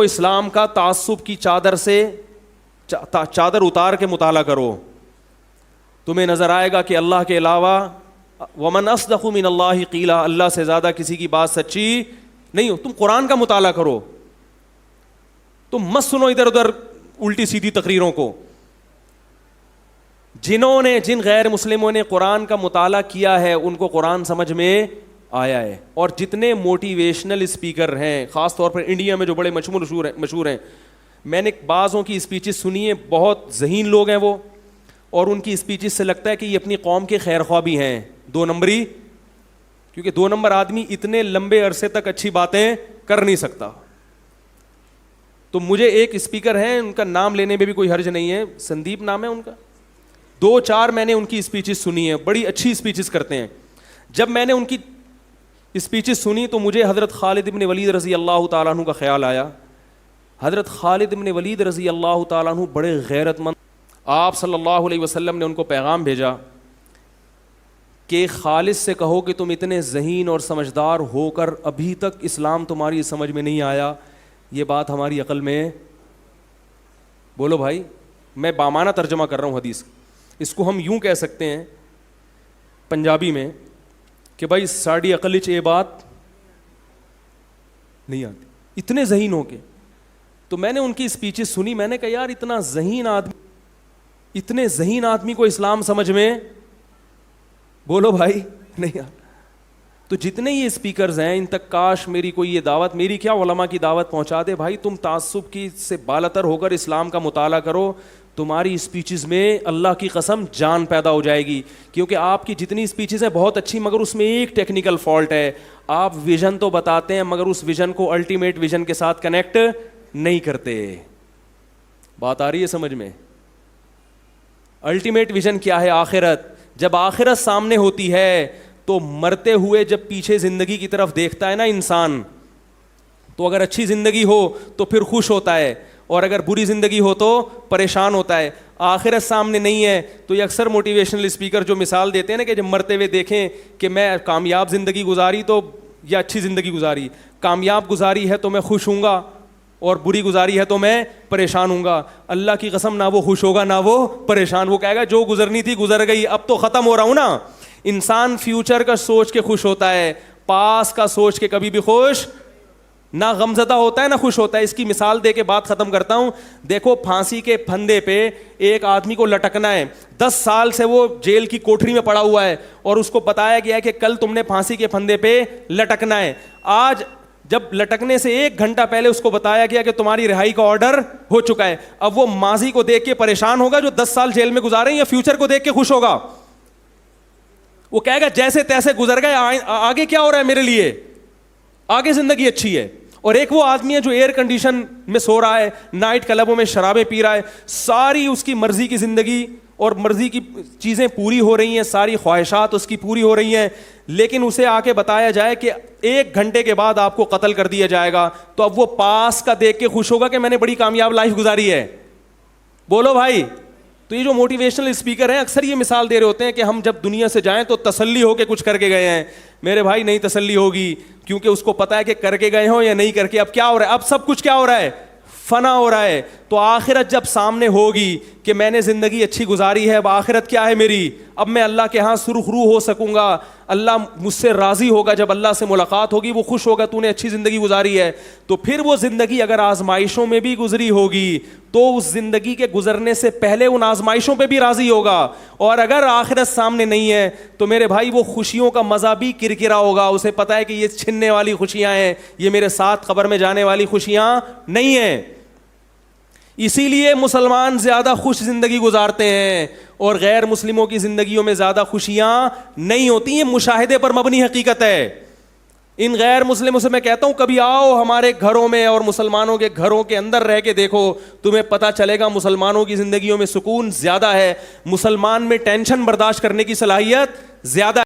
اسلام کا تعصب کی چادر سے چادر اتار کے مطالعہ کرو, تمہیں نظر آئے گا کہ اللہ کے علاوہ ومن اصدق من اللہ قیلا, اللہ سے زیادہ کسی کی بات سچی نہیں ہو. تم قرآن کا مطالعہ کرو, تم مت سنو ادھر ادھر الٹی سیدھی تقریروں کو. جن غیر مسلموں نے قرآن کا مطالعہ کیا ہے ان کو قرآن سمجھ میں آیا ہے. اور جتنے موٹیویشنل اسپیکر ہیں خاص طور پر انڈیا میں جو بڑے مشہور ہیں, میں نے بعضوں کی اسپیچز سنی ہیں, بہت ذہین لوگ ہیں وہ, اور ان کی اسپیچز سے لگتا ہے کہ یہ اپنی قوم کے خیر خواہ بھی ہیں, 2 نمبری, کیونکہ 2 نمبر آدمی اتنے لمبے عرصے تک اچھی باتیں کر نہیں سکتا. تو مجھے ایک اسپیکر ہیں, ان کا نام لینے میں بھی کوئی حرج نہیں ہے, سندیپ نام ہے ان کا, 2-4 میں نے ان کی اسپیچز سنی ہیں, بڑی اچھی اسپیچز کرتے ہیں. جب میں نے ان کی اسپیچز سنی تو مجھے حضرت خالد ابن ولید رضی اللہ تعالیٰ عنہ کا خیال آیا. حضرت خالد ابن ولید رضی اللہ تعالیٰ عنہ بڑے غیرت مند, آپ صلی اللہ علیہ وسلم نے ان کو پیغام بھیجا کہ خالد سے کہو کہ تم اتنے ذہین اور سمجھدار ہو کر ابھی تک اسلام تمہاری سمجھ میں نہیں آیا, یہ بات ہماری عقل میں. بولو بھائی, میں بامانہ ترجمہ کر رہا ہوں حدیث, اس کو ہم یوں کہہ سکتے ہیں پنجابی میں کہ بھائی ساڑی عقل وچ یہ بات نہیں آتی, اتنے ذہین ہو کے. تو میں نے ان کی اسپیچز سنی, میں نے کہا یار اتنے ذہین آدمی کو اسلام سمجھ میں, بولو بھائی, نہیں آتا. تو جتنے یہ اسپیکرز ہیں ان تک کاش میری کوئی یہ دعوت, میری کیا علماء کی دعوت پہنچا دے, بھائی تم تعصب کی سے بالاتر ہو کر اسلام کا مطالعہ کرو, تمہاری اسپیچز میں اللہ کی قسم جان پیدا ہو جائے گی. کیونکہ آپ کی جتنی اسپیچز ہیں بہت اچھی, مگر اس میں ایک ٹیکنیکل فالٹ ہے, آپ ویژن تو بتاتے ہیں مگر اس ویژن کو الٹیمیٹ ویژن کے ساتھ کنیکٹ نہیں کرتے. بات آ رہی ہے سمجھ میں؟ الٹیمیٹ ویژن کیا ہے؟ آخرت. جب آخرت سامنے ہوتی ہے تو مرتے ہوئے جب پیچھے زندگی کی طرف دیکھتا ہے نا انسان, تو اگر اچھی زندگی ہو تو پھر خوش ہوتا ہے, اور اگر بری زندگی ہو تو پریشان ہوتا ہے. آخرت سامنے نہیں ہے تو یہ اکثر موٹیویشنل اسپیکر جو مثال دیتے ہیں نا کہ جب مرتے ہوئے دیکھیں کہ میں کامیاب زندگی گزاری تو یا اچھی زندگی گزاری, کامیاب گزاری ہے تو میں خوش ہوں گا اور بری گزاری ہے تو میں پریشان ہوں گا. اللہ کی قسم نہ وہ خوش ہوگا نہ وہ پریشان, وہ کہے گا جو گزرنی تھی گزر گئی, اب تو ختم ہو رہا ہوں نا. انسان فیوچر کا سوچ کے خوش ہوتا ہے, پاس کا سوچ کے کبھی بھی خوش نہ غمزدہ ہوتا ہے نہ خوش ہوتا ہے. اس کی مثال دے کے بات ختم کرتا ہوں. دیکھو پھانسی کے پھندے پہ ایک آدمی کو لٹکنا ہے, 10 سال سے وہ جیل کی کوٹری میں پڑا ہوا ہے اور اس کو بتایا گیا ہے کہ کل تم نے پھانسی کے پھندے پہ لٹکنا ہے. آج جب لٹکنے سے 1 گھنٹہ پہلے اس کو بتایا گیا کہ تمہاری رہائی کا آرڈر ہو چکا ہے, اب وہ ماضی کو دیکھ کے پریشان ہوگا جو 10 سال جیل میں گزارے, یا فیوچر کو دیکھ کے خوش ہوگا؟ وہ کہے گا جیسے تیسے گزر گئے, آگے کیا ہو رہا ہے میرے لیے, آگے زندگی اچھی ہے. اور ایک وہ آدمی ہے جو ایئر کنڈیشن میں سو رہا ہے, نائٹ کلبوں میں شرابیں پی رہا ہے, ساری اس کی مرضی کی زندگی اور مرضی کی چیزیں پوری ہو رہی ہیں, ساری خواہشات اس کی پوری ہو رہی ہیں, لیکن اسے آ کے بتایا جائے کہ 1 گھنٹے کے بعد آپ کو قتل کر دیا جائے گا, تو اب وہ پاس کا دیکھ کے خوش ہوگا کہ میں نے بڑی کامیاب لائف گزاری ہے. بولو بھائی. تو یہ جو موٹیویشنل اسپیکر ہیں اکثر یہ مثال دے رہے ہوتے ہیں کہ ہم جب دنیا سے جائیں تو تسلی ہو کے کچھ کر کے گئے ہیں. میرے بھائی نہیں تسلی ہوگی, کیونکہ اس کو پتا ہے کہ کر کے گئے ہوں یا نہیں کر کے, اب کیا ہو رہا ہے, اب سب کچھ کیا ہو رہا ہے, فنا ہو رہا ہے. تو آخرت جب سامنے ہوگی کہ میں نے زندگی اچھی گزاری ہے, اب آخرت کیا ہے میری, اب میں اللہ کے ہاں سرخ روح ہو سکوں گا, اللہ مجھ سے راضی ہوگا, جب اللہ سے ملاقات ہوگی وہ خوش ہوگا تو نے اچھی زندگی گزاری ہے. تو پھر وہ زندگی اگر آزمائشوں میں بھی گزری ہوگی تو اس زندگی کے گزرنے سے پہلے ان آزمائشوں پہ بھی راضی ہوگا. اور اگر آخرت سامنے نہیں ہے تو میرے بھائی وہ خوشیوں کا مزہ بھی کرکرا ہوگا, اسے پتا ہے کہ یہ چھننے والی خوشیاں ہیں, یہ میرے ساتھ قبر میں جانے والی خوشیاں نہیں ہیں. اسی لیے مسلمان زیادہ خوش زندگی گزارتے ہیں اور غیر مسلموں کی زندگیوں میں زیادہ خوشیاں نہیں ہوتی. یہ مشاہدے پر مبنی حقیقت ہے. ان غیر مسلموں سے میں کہتا ہوں کبھی آؤ ہمارے گھروں میں اور مسلمانوں کے گھروں کے اندر رہ کے دیکھو, تمہیں پتہ چلے گا مسلمانوں کی زندگیوں میں سکون زیادہ ہے, مسلمان میں ٹینشن برداشت کرنے کی صلاحیت زیادہ ہے.